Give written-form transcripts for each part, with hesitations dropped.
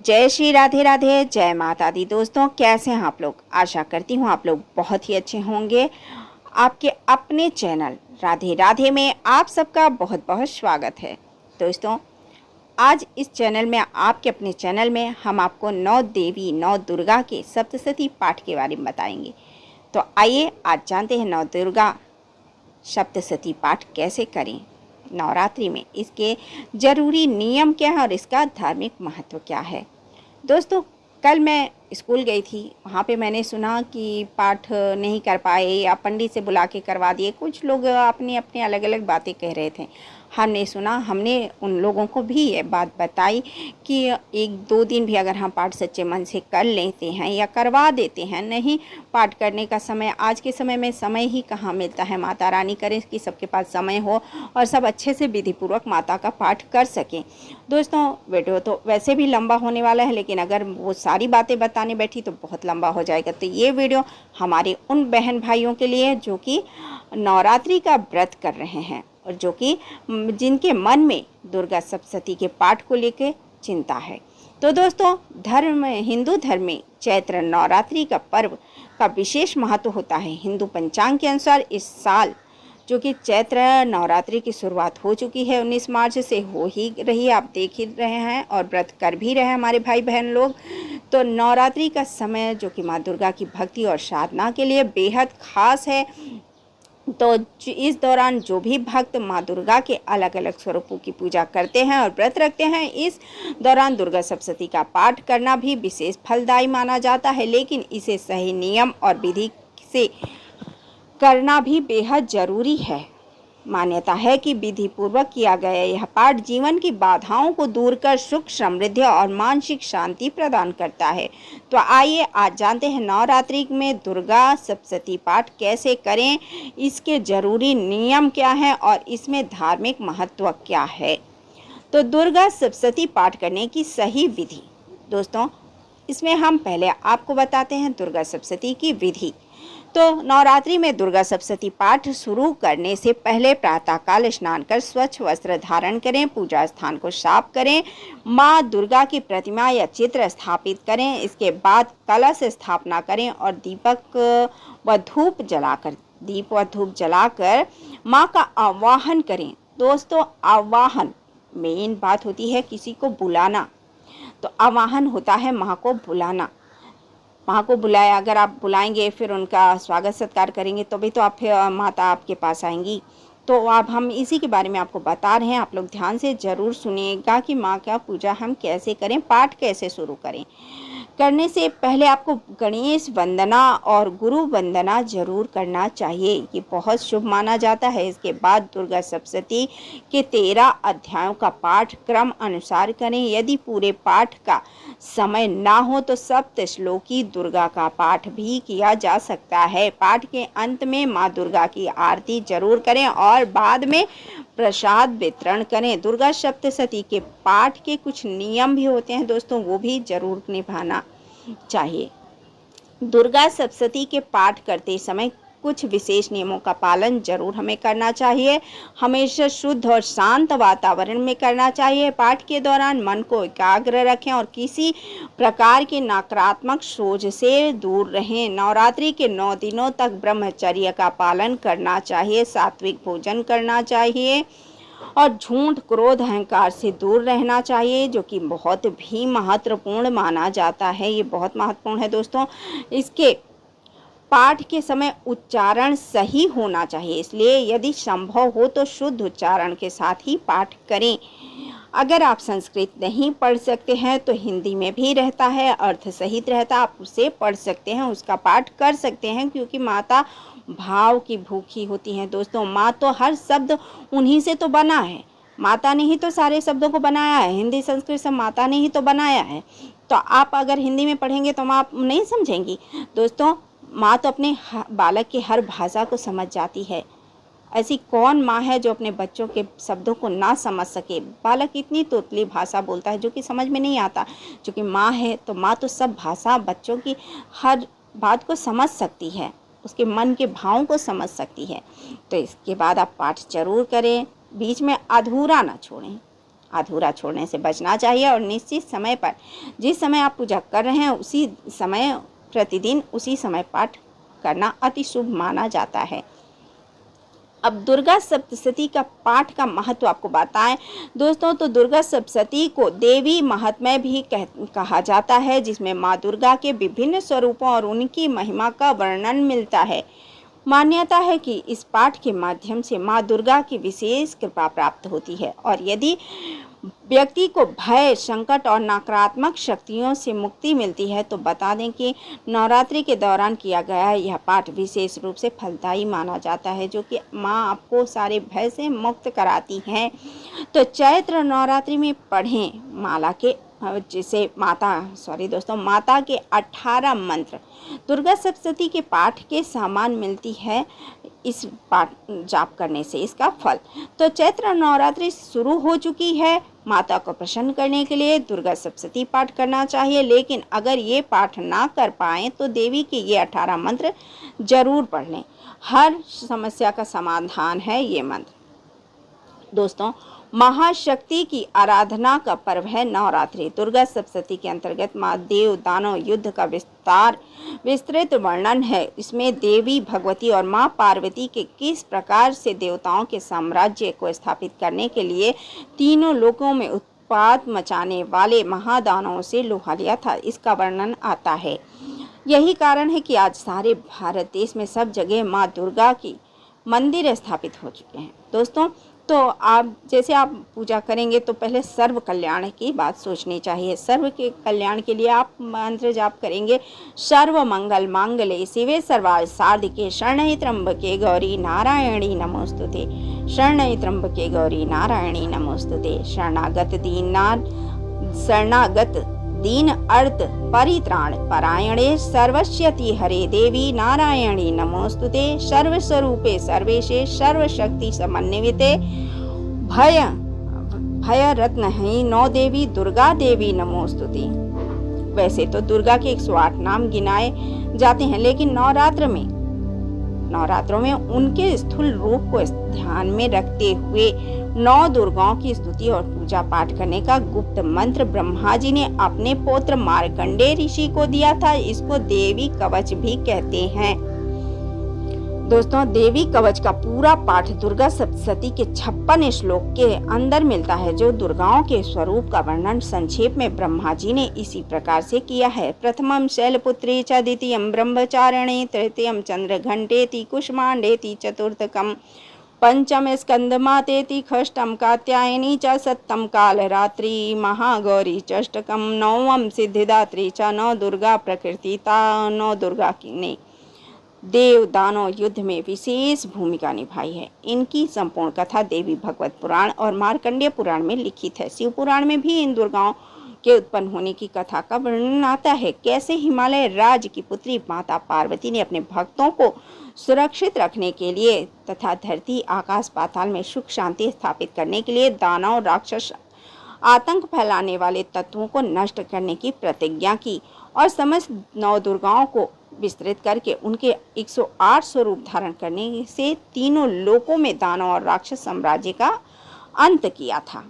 जय श्री राधे राधे, जय माता दी। दोस्तों, कैसे हैं आप लोग? आशा करती हूँ आप लोग बहुत ही अच्छे होंगे। आपके अपने चैनल राधे राधे में आप सबका बहुत बहुत स्वागत है। दोस्तों, आज इस चैनल में, आपके अपने चैनल में, हम आपको 9 देवी 9 दुर्गा के सप्तशती पाठ के बारे में बताएंगे। तो आइए आज जानते हैं 9 दुर्गा सप्तशती पाठ कैसे करें नवरात्रि में, इसके ज़रूरी नियम क्या है और इसका धार्मिक महत्व क्या है। दोस्तों, कल मैं स्कूल गई थी, वहाँ पे मैंने सुना कि पाठ नहीं कर पाए या पंडित से बुला के करवा दिए। कुछ लोग अपनी अपनी अलग अलग बातें कह रहे थे। हमने सुना, हमने उन लोगों को भी ये बात बताई कि 1-2 दिन भी अगर हम पाठ सच्चे मन से कर लेते हैं या करवा देते हैं, नहीं पाठ करने का समय, आज के समय में समय ही कहाँ मिलता है। माता रानी करें कि सबके पास समय हो और सब अच्छे से विधिपूर्वक माता का पाठ कर सकें। दोस्तों, वीडियो तो वैसे भी लंबा होने वाला है, लेकिन अगर वो सारी बातें बताने बैठी तो बहुत लंबा हो जाएगा। तो ये वीडियो हमारे उन बहन भाइयों के लिए जो कि नवरात्रि का व्रत कर रहे हैं और जो कि जिनके मन में दुर्गा सप्तशती के पाठ को लेकर चिंता है। तो दोस्तों, हिंदू धर्म में चैत्र नवरात्रि का पर्व का विशेष महत्व होता है। हिंदू पंचांग के अनुसार इस साल जो कि चैत्र नवरात्रि की शुरुआत हो चुकी है, 19 मार्च से हो ही रही है, आप देख ही रहे हैं और व्रत कर भी रहे हैं हमारे भाई बहन लोग। तो नवरात्रि का समय जो कि माँ दुर्गा की भक्ति और साधना के लिए बेहद खास है। तो इस दौरान जो भी भक्त माँ दुर्गा के अलग अलग स्वरूपों की पूजा करते हैं और व्रत रखते हैं, इस दौरान दुर्गा सप्तशती का पाठ करना भी विशेष फलदायी माना जाता है। लेकिन इसे सही नियम और विधि से करना भी बेहद ज़रूरी है। मान्यता है कि विधि पूर्वक किया गया यह पाठ जीवन की बाधाओं को दूर कर सुख, समृद्धि और मानसिक शांति प्रदान करता है। तो आइए आज जानते हैं नवरात्रि में दुर्गा सप्तशती पाठ कैसे करें, इसके ज़रूरी नियम क्या हैं और इसमें धार्मिक महत्व क्या है। तो दुर्गा सप्तशती पाठ करने की सही विधि। दोस्तों, इसमें हम पहले आपको बताते हैं दुर्गा सप्तशती की विधि। तो नवरात्रि में दुर्गा सप्तशती पाठ शुरू करने से पहले प्रातःकाल स्नान कर स्वच्छ वस्त्र धारण करें, पूजा स्थान को साफ करें, माँ दुर्गा की प्रतिमा या चित्र स्थापित करें। इसके बाद कलश स्थापना करें और दीप व धूप जलाकर माँ का आवाहन करें। दोस्तों, आवाहन मेन बात होती है किसी को बुलाना। तो आवाहन होता है माँ को बुलाना। माँ को बुलाया, अगर आप बुलाएंगे फिर उनका स्वागत सत्कार करेंगे तभी तो माता आपके पास आएंगी। तो अब हम इसी के बारे में आपको बता रहे हैं, आप लोग ध्यान से ज़रूर सुनिएगा कि माँ का पूजा हम कैसे करें, पाठ कैसे शुरू करें। करने से पहले आपको गणेश वंदना और गुरु वंदना जरूर करना चाहिए, ये बहुत शुभ माना जाता है। इसके बाद दुर्गा सप्तशती के 13 अध्यायों का पाठ क्रम अनुसार करें। यदि पूरे पाठ का समय ना हो तो सप्तश्लोकी दुर्गा का पाठ भी किया जा सकता है। पाठ के अंत में माँ दुर्गा की आरती जरूर करें और बाद में प्रसाद वितरण करें। दुर्गा सप्तशती के पाठ के कुछ नियम भी होते हैं दोस्तों, वो भी जरूर निभाना चाहिए। दुर्गा सप्तशती के पाठ करते समय कुछ विशेष नियमों का पालन जरूर हमें करना चाहिए। हमेशा शुद्ध और शांत वातावरण में करना चाहिए। पाठ के दौरान मन को एकाग्र रखें और किसी प्रकार की नकारात्मक सोच से दूर रहें। नवरात्रि के 9 दिनों तक ब्रह्मचर्य का पालन करना चाहिए, सात्विक भोजन करना चाहिए और झूठ, क्रोध, अहंकार से दूर रहना चाहिए, जो कि बहुत भी महत्वपूर्ण माना जाता है। ये बहुत महत्वपूर्ण है दोस्तों। इसके पाठ के समय उच्चारण सही होना चाहिए, इसलिए यदि संभव हो तो शुद्ध उच्चारण के साथ ही पाठ करें। अगर आप संस्कृत नहीं पढ़ सकते हैं तो हिंदी में भी रहता है, अर्थ सहित रहता, आप उसे पढ़ सकते हैं, उसका पाठ कर सकते हैं, क्योंकि माता भाव की भूखी होती हैं दोस्तों। माँ तो हर शब्द उन्हीं से तो बना है, माता ने ही तो सारे शब्दों को बनाया है। हिंदी संस्कृत सब माता ने ही तो बनाया है। तो आप अगर हिंदी में पढ़ेंगे तो माँ नहीं समझेंगी दोस्तों। माँ तो अपने बालक की हर भाषा को समझ जाती है। ऐसी कौन माँ है जो अपने बच्चों के शब्दों को ना समझ सके। बालक इतनी तोतली भाषा बोलता है जो कि समझ में नहीं आता, जो कि माँ है तो माँ तो सब भाषा, बच्चों की हर बात को समझ सकती है, उसके मन के भावों को समझ सकती है। तो इसके बाद आप पाठ जरूर करें, बीच में अधूरा ना छोड़ें। अधूरा छोड़ने से बचना चाहिए और निश्चित समय पर, जिस समय आप पूजा कर रहे हैं उसी समय, प्रतिदिन उसी समय पाठ करना अति शुभ माना जाता है। अब दुर्गा सप्तशती का पाठ का महत्व आपको बताएं दोस्तों, तो दुर्गा सप्तशती को देवी महात्म्य भी कहा जाता है, जिसमें माँ दुर्गा के विभिन्न स्वरूपों और उनकी महिमा का वर्णन मिलता है। मान्यता है कि इस पाठ के माध्यम से माँ दुर्गा की विशेष कृपा प्राप्त होती है और यदि व्यक्ति को भय, संकट और नकारात्मक शक्तियों से मुक्ति मिलती है, तो बता दें कि नवरात्रि के दौरान किया गया यह पाठ विशेष रूप से फलदायी माना जाता है, जो कि माँ आपको सारे भय से मुक्त कराती हैं। तो चैत्र नवरात्रि में पढ़ें माला के माता के 18 मंत्र। दुर्गा सप्तशती के पाठ के सामान मिलती है इस पाठ जाप करने से इसका फल। तो चैत्र नवरात्रि शुरू हो चुकी है, माता को प्रसन्न करने के लिए दुर्गा सप्तशती पाठ करना चाहिए, लेकिन अगर ये पाठ ना कर पाएँ तो देवी के ये 18 मंत्र जरूर पढ़ लें। हर समस्या का समाधान है ये मंत्र। दोस्तों, महाशक्ति की आराधना का पर्व है नवरात्रि। दुर्गा सप्तशती के अंतर्गत माँ देव दानव युद्ध का विस्तृत वर्णन है। इसमें देवी भगवती और माँ पार्वती के किस प्रकार से देवताओं के साम्राज्य को स्थापित करने के लिए तीनों लोकों में उत्पात मचाने वाले महादानवों से लोहा लिया था, इसका वर्णन आता है। यही कारण है कि आज सारे भारत देश में सब जगह माँ दुर्गा की मंदिर स्थापित हो चुके हैं। दोस्तों, तो आप जैसे आप पूजा करेंगे तो पहले सर्व कल्याण की बात सोचनी चाहिए। सर्व के कल्याण के लिए आप मंत्र जाप करेंगे, सर्व मंगल मांगल्ये शिवे सर्वार्थ साधिके शरण्ये त्र्यंबके गौरी नारायणी नमोस्तुते, शरण्ये त्र्यंबके गौरी नारायणी नमोस्तुते, शरणागत दीन अर्थ परित्राण परायणे सर्वस्यति हरे देवी नारायणी नमोस्तुते, सर्वस्वरूपे सर्वेशे सर्वशक्ति समन्विते भय रत्न है नौ देवी दुर्गा देवी नमोस्तुते। वैसे तो दुर्गा के 108 नाम गिनाए जाते हैं, लेकिन नवरात्रों में उनके स्थूल रूप को ध्यान में रखते हुए 9 दुर्गाओं की स्तुति और पूजा पाठ करने का गुप्त मंत्र ब्रह्मा जी ने अपने पुत्र मार्कंडेय ऋषि को दिया था। इसको देवी कवच भी कहते हैं। दोस्तों, देवी कवच का पूरा पाठ दुर्गा सप्तशती के 56 श्लोक के अंदर मिलता है, जो दुर्गाओं के स्वरूप का वर्णन संक्षेप में ब्रह्मा जी ने इसी प्रकार से किया है। प्रथमम शैलपुत्री च, द्वितीयम ब्रह्मचारिणी, तृतीयम चंद्रघंटेति कुष्मांडेति, चतुर्थकम पंचम स्कंदमातेति, षष्ठम कात्यायनी च, सप्तम कालरात्रि महागौरी च, अष्टकम नवम सिद्धिदात्री च। 9 दुर्गा प्रकृतिता 9 दुर्गा की ने देव दानव युद्ध में विशेष भूमिका निभाई है। इनकी संपूर्ण कथा देवी भगवत पुराण और मार्कंडेय पुराण में लिखित है। शिव पुराण में भी इन दुर्गाओं के उत्पन्न होने की कथा का वर्णन आता है। कैसे हिमालय राज्य की पुत्री माता पार्वती ने अपने भक्तों को सुरक्षित रखने के लिए तथा धरती आकाश पाताल में सुख शांति स्थापित करने के लिए दानव राक्षस आतंक फैलाने वाले तत्वों को नष्ट करने की प्रतिज्ञा की और समस्त 9 दुर्गाओं को विस्तृत करके उनके 108 स्वरूप धारण करने से तीनों लोकों में दानव और राक्षस साम्राज्य का अंत किया था।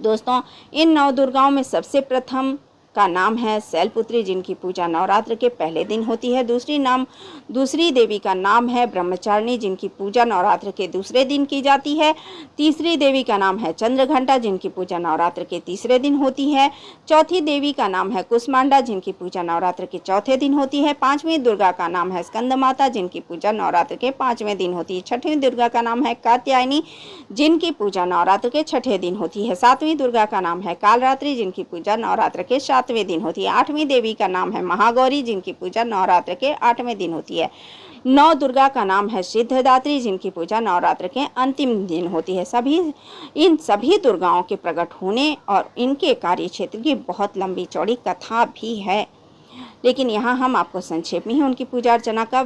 दोस्तों, इन 9 दुर्गाओं में सबसे प्रथम का नाम है शैलपुत्री, जिनकी पूजा नवरात्र के पहले दिन होती है। दूसरी देवी का नाम है ब्रह्मचारिणी, जिनकी पूजा नवरात्र के दूसरे दिन की जाती है। तीसरी देवी का नाम है चंद्रघंटा, जिनकी पूजा नवरात्र के तीसरे दिन होती है। चौथी देवी का नाम है कुष्मांडा, जिनकी पूजा नवरात्र के चौथे दिन होती है। 5वीं दुर्गा का नाम है स्कंद माता, जिनकी पूजा नवरात्र के 5वें दिन होती है। 6वीं दुर्गा का नाम है कात्यायनी, जिनकी पूजा नवरात्र के 6ठे दिन होती है। 7वीं दुर्गा का नाम है कालरात्रि, जिनकी पूजा नवरात्र के 7वें दिन होती है। 8वीं देवी का नाम है महागौरी, जिनकी पूजा नवरात्र के 8वें दिन होती है। 9 दुर्गा का नाम है सिद्धिदात्री, जिनकी पूजा नवरात्र के अंतिम दिन होती है। इन सभी दुर्गाओं के प्रकट होने और इनके कार्य क्षेत्र की बहुत लंबी चौड़ी कथा भी है, लेकिन यहाँ हम आपको संक्षेप में ही उनकी पूजा अर्चना का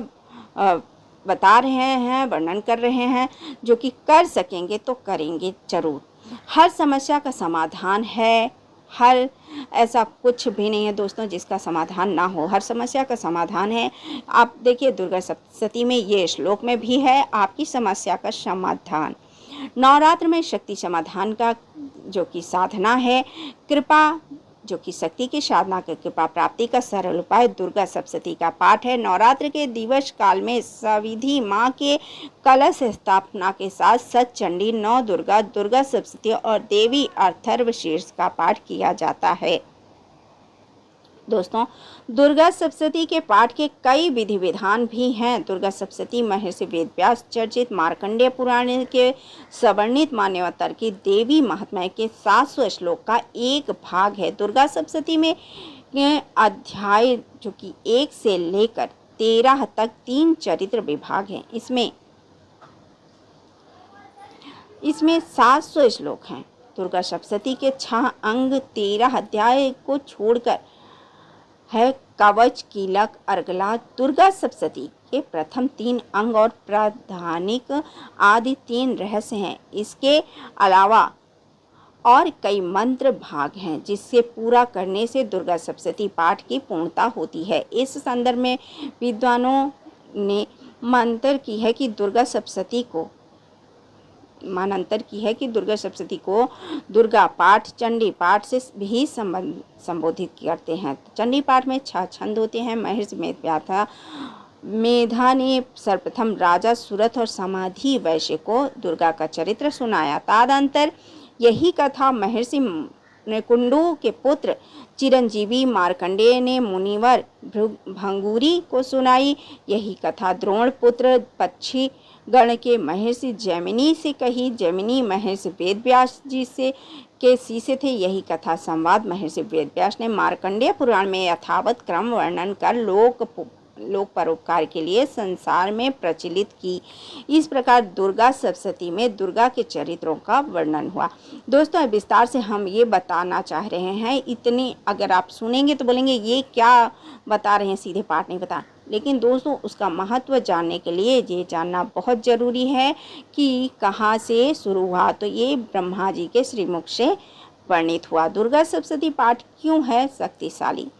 बता रहे हैं, वर्णन कर रहे हैं, जो कि कर सकेंगे तो करेंगे जरूर। हर समस्या का समाधान है, हर ऐसा कुछ भी नहीं है दोस्तों जिसका समाधान ना हो। हर समस्या का समाधान है। आप देखिए दुर्गा सप्तशती में ये श्लोक में भी है आपकी समस्या का समाधान। नवरात्र में शक्ति समाधान का जो कि साधना है, कृपा जो कि शक्ति की साधना के कृपा प्राप्ति का सरल उपाय दुर्गा सप्तशती का पाठ है। नवरात्र के दिवस काल में सविधि माँ के कलश स्थापना के साथ सत चंडी, नौ दुर्गा, दुर्गा सप्तशती और देवी अथर्वशीर्ष का पाठ किया जाता है। दोस्तों, दुर्गा सप्तशती के पाठ के कई विधि विधान भी हैं। दुर्गा सप्तशती महर्षि वेदव्यास चर्चित मार्कंडेय पुराण के सवर्णित मान्यवतर की देवी महात्म्य के 700 श्लोक का एक भाग है। दुर्गा सप्तशती में अध्याय जो कि 1 से लेकर 13 तक 3 चरित्र विभाग हैं। इसमें 700 श्लोक हैं। दुर्गा सप्तशती के 6 अंग 13 अध्याय को छोड़कर है कवच, कीलक, अर्गला। दुर्गा सप्तशती के प्रथम 3 अंग और प्राधानिक आदि 3 रहस्य हैं। इसके अलावा और कई मंत्र भाग हैं जिससे पूरा करने से दुर्गा सप्तशती पाठ की पूर्णता होती है। इस संदर्भ में विद्वानों ने मान्यता की है कि दुर्गा सप्तशती को दुर्गा पाठ, चंडी पाठ से भी संबोधित करते हैं। चंडी पाठ में 6 छंद होते हैं। महर्षि मेधा ने सर्वप्रथम राजा सूरत और समाधि वैश्य को दुर्गा का चरित्र सुनाया। तदंतर यही कथा महर्षि कुंडू के पुत्र चिरंजीवी मार्कंडेय ने मुनिवर भंगुरी को सुनाई। यही कथा द्रोण पुत्र पक्षी गण के महर्षि जैमिनी से कही। जैमिनी महर्षि वेदव्यास जी के शिष्य थे। यही कथा संवाद महर्षि वेदव्यास ने मार्कंडेय पुराण में यथावत क्रम वर्णन कर लोक परोपकार के लिए संसार में प्रचलित की। इस प्रकार दुर्गा सप्तशती में दुर्गा के चरित्रों का वर्णन हुआ। दोस्तों, विस्तार से हम ये बताना चाह रहे हैं। इतनी अगर आप सुनेंगे तो बोलेंगे ये क्या बता रहे हैं, सीधे पाठ नहीं बता। लेकिन दोस्तों, उसका महत्व जानने के लिए ये जानना बहुत ज़रूरी है कि कहाँ से शुरू हुआ। तो ये ब्रह्मा जी के श्रीमुख से वर्णित हुआ। दुर्गा सप्तशती पाठ क्यों है शक्तिशाली?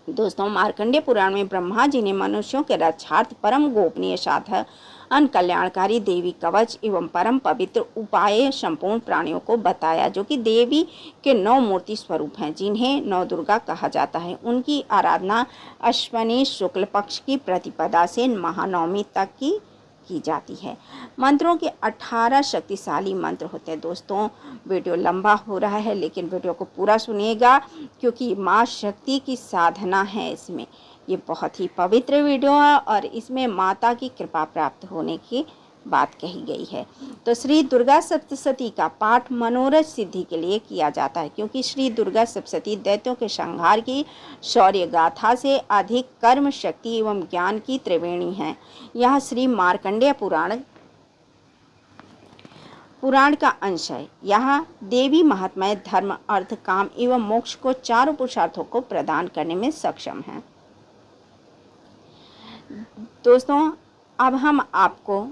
दोस्तों, मार्कंडेय पुराण में ब्रह्मा जी ने मनुष्यों के रक्षार्थ परम गोपनीय साधन, कल्याणकारी देवी कवच एवं परम पवित्र उपाय संपूर्ण प्राणियों को बताया, जो कि देवी के 9 मूर्ति स्वरूप हैं, जिन्हें 9 दुर्गा कहा जाता है। उनकी आराधना अश्विनी शुक्ल पक्ष की प्रतिपदा से महानवमी तक की जाती है। मंत्रों के 18 शक्तिशाली मंत्र होते हैं। दोस्तों, वीडियो लंबा हो रहा है लेकिन वीडियो को पूरा सुनिएगा क्योंकि माँ शक्ति की साधना है इसमें। ये बहुत ही पवित्र वीडियो है और इसमें माता की कृपा प्राप्त होने की बात कही गई है। तो श्री दुर्गा सप्तशती का पाठ मनोरथ सिद्धि के लिए किया जाता है, क्योंकि श्री दुर्गा सप्तशती दैत्यों के संहार की शौर्य गाथा से अधिक कर्म शक्ति एवं ज्ञान की त्रिवेणी है। यह श्री मार्कंडेय पुराण का अंश है। यहाँ देवी महात्मा धर्म, अर्थ, काम एवं मोक्ष को 4 पुरुषार्थों को प्रदान करने में सक्षम है। दोस्तों, अब हम आपको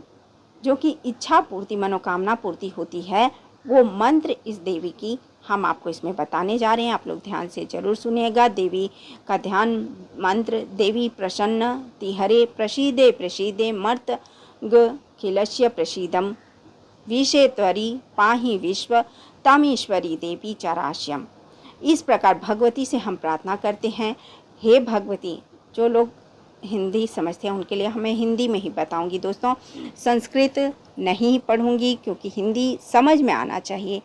जो कि इच्छा पूर्ति, मनोकामना पूर्ति होती है, वो मंत्र इस देवी की हम आपको इसमें बताने जा रहे हैं। आप लोग ध्यान से जरूर सुनिएगा। देवी का ध्यान मंत्र: देवी प्रसन्न तिहरे प्रसीदे प्रसीदे मर्तग खिलस्य प्रसीदम विषेत्वरी पाहि विश्व तामीश्वरी देवी चराश्यम। इस प्रकार भगवती से हम प्रार्थना करते हैं, हे भगवती। जो लोग हिंदी समझते हैं उनके लिए हमें हिंदी में ही बताऊंगी। दोस्तों, संस्कृत नहीं पढ़ूंगी क्योंकि हिंदी समझ में आना चाहिए,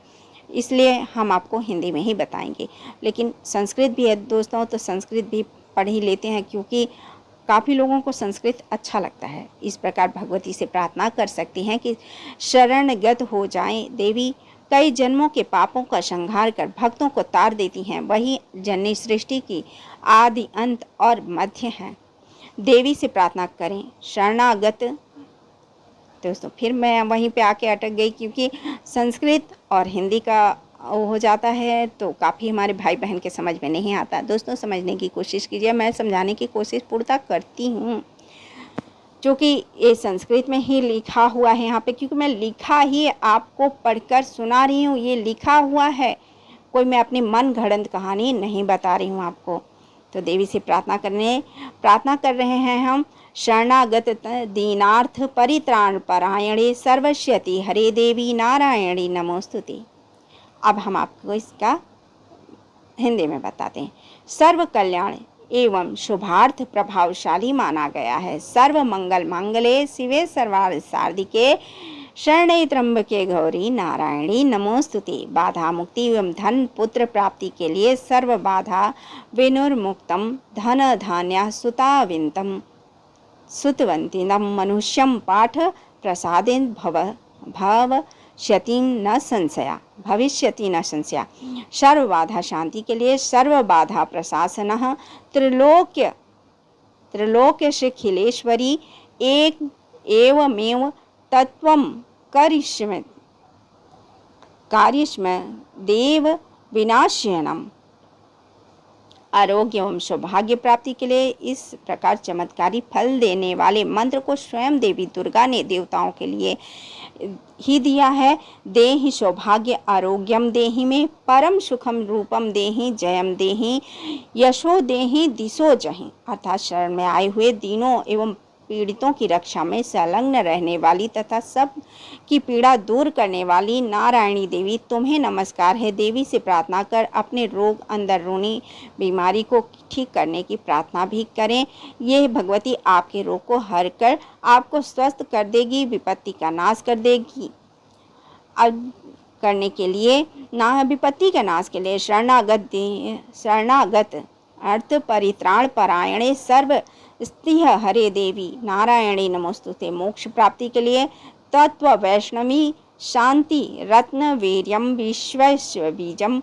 इसलिए हम आपको हिंदी में ही बताएंगे। लेकिन संस्कृत भी है दोस्तों, तो संस्कृत भी पढ़ ही लेते हैं क्योंकि काफ़ी लोगों को संस्कृत अच्छा लगता है। इस प्रकार भगवती से प्रार्थना कर सकती हैं कि शरणगत हो जाएं। देवी कई जन्मों के पापों का संहार कर भक्तों को तार देती हैं। वही जननी सृष्टि की आदि, अंत और मध्य हैं। देवी से प्रार्थना करें शरणागत। दोस्तों, फिर मैं वहीं पे आके अटक गई क्योंकि संस्कृत और हिंदी का हो जाता है तो काफ़ी हमारे भाई बहन के समझ में नहीं आता। दोस्तों, समझने की कोशिश कीजिए। मैं समझाने की कोशिश पूर्णतः करती हूँ, जो कि ये संस्कृत में ही लिखा हुआ है यहाँ पे, क्योंकि मैं लिखा ही आपको पढ़कर सुना रही हूँ। ये लिखा हुआ है, कोई मैं अपनी मन गढ़ंत कहानी नहीं बता रही हूँ आपको। तो देवी से प्रार्थना कर रहे हैं हम। शरणागत दीनार्थ परित्राण परायणे सर्वस्यति हरे देवी नारायणी नमोस्तुते। अब हम आपको इसका हिंदी में बताते हैं। सर्व कल्याण एवं शुभार्थ प्रभावशाली माना गया है। सर्व मंगल मांगल्ये शिवे सर्वार्थ साधिके शरण्ये त्र्यंबके गौरी नारायणी नमोस्तुते। बाधा मुक्ति एवं धन पुत्र प्राप्ति के लिए सर्व बाधा विनुर्मुक्तम धन धान्य सुताविंतम सुतवंतिनम मनुष्यम पाठ प्रसादेन भविष्यति न संशया। सर्व बाधा शांति के लिए सर्व बाधा प्रशासन त्रिलोक्य शिखिलेश्वरी एक एवमेव तत्वं कार्यस्म देव विनाशयनम। आरोग्य एवं सौभाग्य प्राप्ति के लिए इस प्रकार चमत्कारी फल देने वाले मंत्र को स्वयं देवी दुर्गा ने देवताओं के लिए ही दिया है। देहि सौभाग्य आरोग्यम देहि में परम सुखम रूपम देहि जयम देहि यशो देहि दिशो जहि। अर्थात शरण में आए हुए दीनों एवं पीड़ितों की रक्षा में संलग्न रहने वाली तथा सब की पीड़ा दूर करने वाली नारायणी देवी तुम्हें नमस्कार है। देवी से प्रार्थना कर अपने रोग अंदरूनी बीमारी को ठीक करने की प्रार्थना भी करें। यह भगवती आपके रोग को हर कर आपको स्वस्थ कर देगी, विपत्ति का नाश कर देगी। अब करने के लिए विपत्ति का नाश के लिए शरणागत अर्थ परित्राण परायणे सर्व स्त्रिय हरे देवी नारायणी नमोस्तुते। मोक्ष प्राप्ति के लिए तत्व वैष्णवी शांति रत्न वीर्यम विश्वस्य बीजम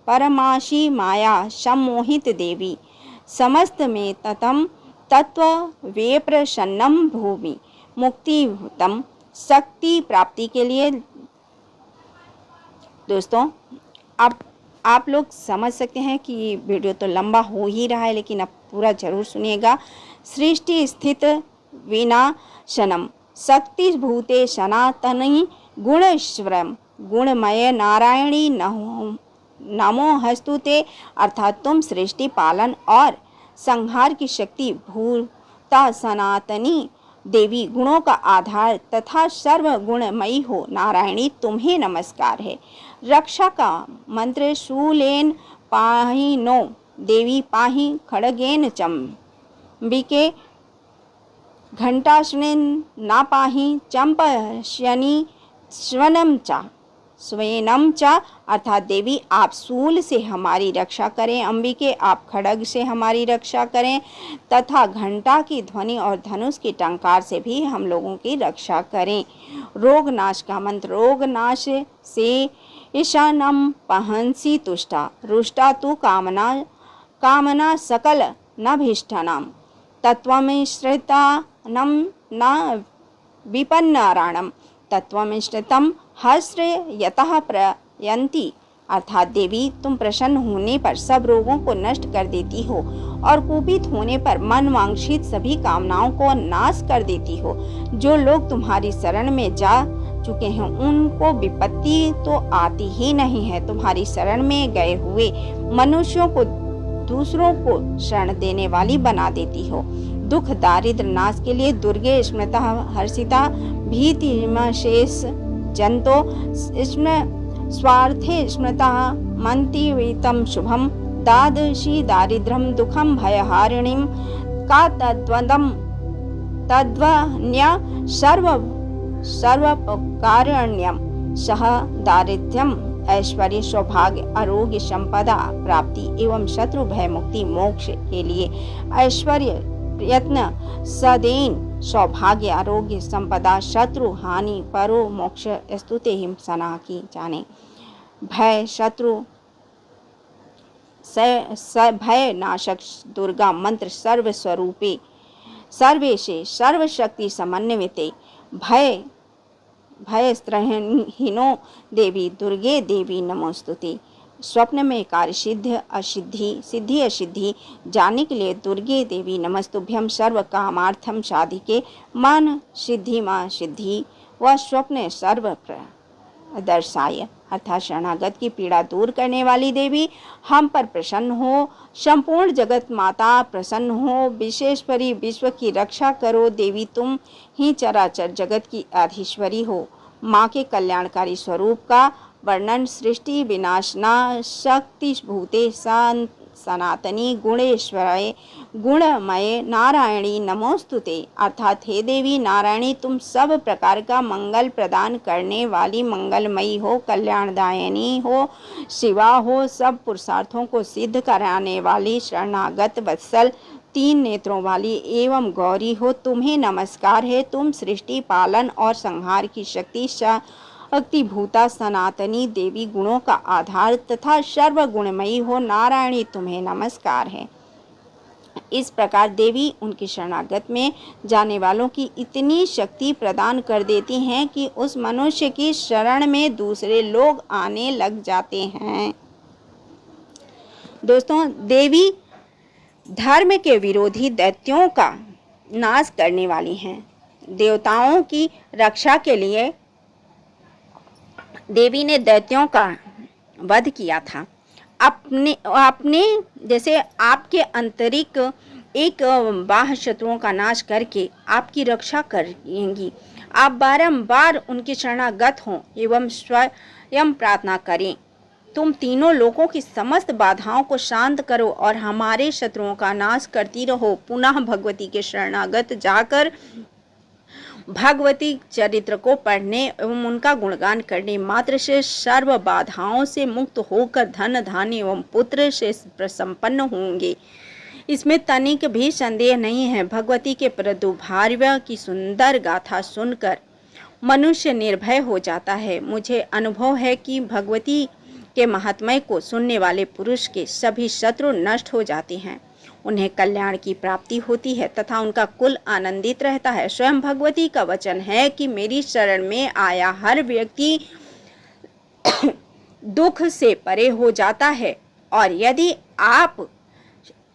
परमाशी माया सम्मोहित देवी समस्त में ततम तत्व वे प्रसन्नम भूमि मुक्तिभूतम। शक्ति प्राप्ति के लिए दोस्तों आप लोग समझ सकते हैं कि वीडियो तो लंबा हो ही रहा है, लेकिन अब पूरा जरूर सुनिएगा। सृष्टि स्थित विनाशनम शक्ति भूते सनातनी गुणेश्वरम गुणमय नारायणी नमो हस्तुते। अर्थात तुम सृष्टि पालन और संहार की शक्ति भूता सनातनी देवी गुणों का आधार तथा सर्व गुणमयी हो नारायणी तुम्हें नमस्कार है। रक्षा का मंत्र शूलेन पाहिनो देवी पाहि खड़गेन चंबिके घंटाश्नेन ना पाहि चंपशनि स्वेनम चा। अर्थात देवी आप शूल से हमारी रक्षा करें, अंबिके आप खड़ग से हमारी रक्षा करें तथा घंटा की ध्वनि और धनुष की टंकार से भी हम लोगों की रक्षा करें। रोग नाश का मंत्र रोग नाश से ईशानम पहंसी तुष्टा रुष्टा तु कामना सकल नभीष्टनम तत्वमिश्रितानम न विपन्नाराणम तत्वमिश्रितम हस्र यतः प्रयंती। अर्थात देवी तुम प्रसन्न होने पर सब रोगों को नष्ट कर देती हो और कुपित होने पर मन वांछित सभी कामनाओं को नाश कर देती हो। जो लोग तुम्हारी शरण में जा चुके हैं उनको विपत्ति तो आती ही नहीं है। तुम्हारी शरण में गए हुए मनुष्यों को दूसरों को शरण देने वाली बना देती हो। दुख दारिद्र नाश के लिए दुर्गे स्मृता हर्षिता भीतिमशेष जंतो स्वार्थे स्मृता मंति वीतम शुभम दादशी दारिद्रम दुखम भयहारिणीम का तद्वन्य सर्वकारण्यम सह दारिद्र्यम ऐश्वर्य सौभाग्य आरोग्य संपदा प्राप्ति एवं शत्रु भय मुक्ति मोक्ष के लिए ऐश्वर्य प्रयत्न सदेन सौभाग्य आरोग्य संपदा शत्रु हानि परो मोक्ष स्तुते हिमसना की जाने। भय शत्रु भय नाशक दुर्गा मंत्र सर्व स्वरूपे सर्वेशे सर्वशक्ति समन्विते भय स्त्रहीनो देवी दुर्गे देवी नमोस्तुते। स्वप्न में कार्य सिद्धि असिद्धि जानने के लिए दुर्गे देवी नमस्तुभ्यम सर्व कामार्थम साधिके मन सिद्धि मां सिद्धि व स्वप्न सर्व दर्शाय। अर्थात शरणागत की पीड़ा दूर करने वाली देवी हम पर प्रसन्न हो, संपूर्ण जगत माता प्रसन्न हो, विशेषपरी विश्व की रक्षा करो। देवी तुम ही चराचर जगत की अधीश्वरी हो। माँ के कल्याणकारी स्वरूप का वर्णन सृष्टि विनाशना शक्ति भूते सनातनी गुणेश्वराय गुणमय नारायणी नमोस्तुते। अर्थात हे देवी नारायणी, तुम सब प्रकार का मंगल प्रदान करने वाली मंगलमयी हो, कल्याणदायिनी हो, शिवा हो, सब पुरुषार्थों को सिद्ध कराने वाली, शरणागत वत्सल, 3 नेत्रों वाली एवं गौरी हो। तुम्हें नमस्कार है। तुम सृष्टि, पालन और संहार की शक्ति शक्तिभूता सनातनी देवी, गुणों का आधार तथा सर्वगुणमयी हो। नारायणी, तुम्हें नमस्कार है। इस प्रकार देवी उनकी शरणागत में जाने वालों की इतनी शक्ति प्रदान कर देती हैं कि उस मनुष्य की शरण में दूसरे लोग आने लग जाते हैं। दोस्तों, देवी धर्म के विरोधी दैत्यों का नाश करने वाली हैं। देवताओं की रक्षा के लिए देवी ने दैत्यों का वध किया था। अपने जैसे आपके आंतरिक एक बाह्य शत्रुओं का नाश करके आपकी रक्षा करेंगी। आप बारंबार उनके शरणागत हों एवं स्वयं प्रार्थना करें। तुम तीनों लोकों की समस्त बाधाओं को शांत करो और हमारे शत्रुओं का नाश करती रहो। पुनः भगवती के शरणागत जाकर भगवती चरित्र को पढ़ने एवं उनका गुणगान करने मात्र से सर्व बाधाओं से मुक्त होकर धन धान्य एवं पुत्र से प्रसंपन्न होंगे। इसमें तनिक भी संदेह नहीं है। भगवती के प्रादुर्भाव की सुंदर गाथा सुनकर मनुष्य निर्भय हो जाता है। मुझे अनुभव है कि भगवती के महात्म्य को सुनने वाले पुरुष के सभी शत्रु नष्ट हो जाते हैं, उन्हें कल्याण की प्राप्ति होती है तथा उनका कुल आनंदित रहता है। स्वयं भगवती का वचन है कि मेरी शरण में आया हर व्यक्ति दुख से परे हो जाता है, और यदि आप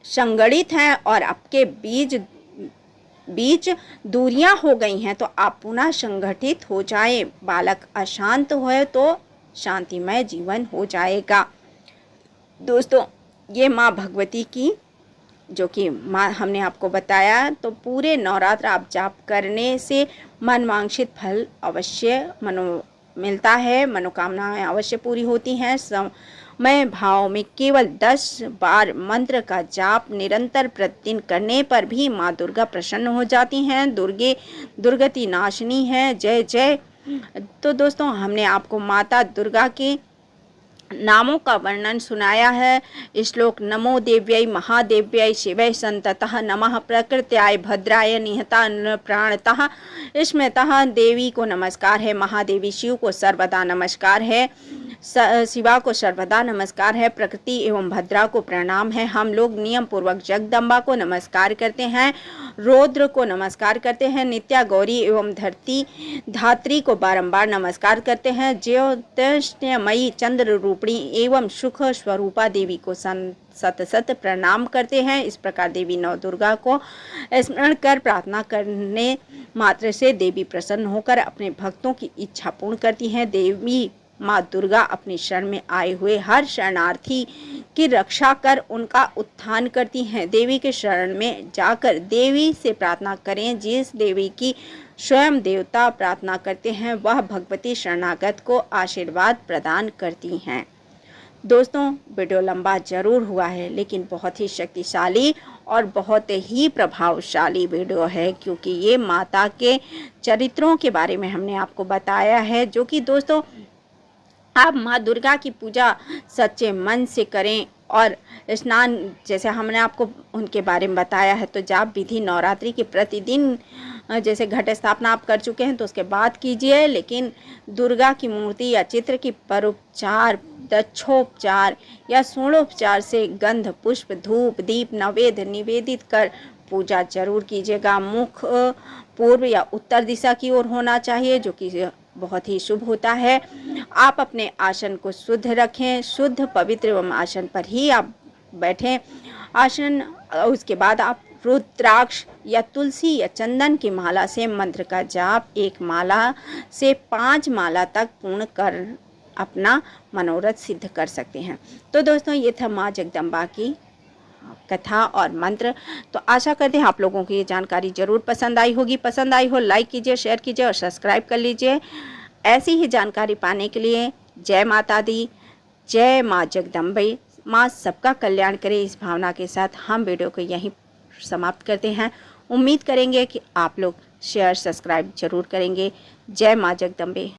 संगठित हैं और आपके बीच दूरियां हो गई हैं तो आप पुनः संगठित हो जाएं। बालक अशांत हो तो शांतिमय जीवन हो जाएगा। दोस्तों, ये माँ भगवती की जो कि माँ हमने आपको बताया, तो पूरे नवरात्र आप जाप करने से मनवांछित फल अवश्य मिलता है, मनोकामनाएं अवश्य पूरी होती हैं। समय भाव में केवल 10 बार मंत्र का जाप निरंतर प्रतिदिन करने पर भी माँ दुर्गा प्रसन्न हो जाती हैं। दुर्गति नाशिनी है। जय जय। तो दोस्तों, हमने आपको माता दुर्गा के नामों का वर्णन सुनाया है। श्लोक नमो देव्यै महादेव्यै शिवै संततः नमः प्रकृत्याय भद्राय निहता प्राणतः। स्मृतः देवी को नमस्कार है, महादेवी शिव को सर्वदा नमस्कार है, शिवा को सर्वदा नमस्कार है, प्रकृति एवं भद्रा को प्रणाम है। हम लोग नियम पूर्वक जगदम्बा को नमस्कार करते हैं, रौद्र को नमस्कार करते हैं, नित्या गौरी एवं धात्री को बारंबार नमस्कार करते हैं, ज्योतिषमयी चंद्र रूपिणी एवं सुख स्वरूपा देवी को सत सत प्रणाम करते हैं। इस प्रकार देवी नव दुर्गा को स्मरण कर प्रार्थना करने मात्र से देवी प्रसन्न होकर अपने भक्तों की इच्छा पूर्ण करती हैं। देवी माँ दुर्गा अपनी शरण में आए हुए हर शरणार्थी की रक्षा कर उनका उत्थान करती हैं। देवी के शरण में जाकर देवी से प्रार्थना करें। जिस देवी की स्वयं देवता प्रार्थना करते हैं वह भगवती शरणागत को आशीर्वाद प्रदान करती हैं। दोस्तों, वीडियो लंबा जरूर हुआ है लेकिन बहुत ही शक्तिशाली और बहुत ही प्रभावशाली वीडियो है, क्योंकि ये माता के चरित्रों के बारे में हमने आपको बताया है, जो कि दोस्तों आप माँ दुर्गा की पूजा सच्चे मन से करें। और स्नान जैसे हमने आपको उनके बारे में बताया है, तो जाप विधि नवरात्रि के प्रतिदिन जैसे घट स्थापना आप कर चुके हैं तो उसके बाद कीजिए, लेकिन दुर्गा की मूर्ति या चित्र की परोपचार, दक्षोपचार या सोणोपचार से गंध पुष्प धूप दीप नैवेद्य निवेदित कर पूजा जरूर कीजिएगा। मुख पूर्व या उत्तर दिशा की ओर होना चाहिए, जो कि बहुत ही शुभ होता है। आप अपने आसन को शुद्ध रखें, शुद्ध पवित्र एवं आसन पर ही आप बैठें। आसन उसके बाद आप रुद्राक्ष या तुलसी या चंदन की माला से मंत्र का जाप 1 माला से 5 माला तक पूर्ण कर अपना मनोरथ सिद्ध कर सकते हैं। तो दोस्तों, ये था माँ जगदम्बा की कथा और मंत्र। तो आशा करते हैं आप लोगों को ये जानकारी जरूर पसंद आई होगी। पसंद आई हो लाइक कीजिए, शेयर कीजिए और सब्सक्राइब कर लीजिए। ऐसी ही जानकारी पाने के लिए जय माता दी, जय माँ जगदम्बे, माँ सबका कल्याण करे। इस भावना के साथ हम वीडियो को यहीं समाप्त करते हैं। उम्मीद करेंगे कि आप लोग शेयर सब्सक्राइब जरूर करेंगे। जय माँ जगदम्बे।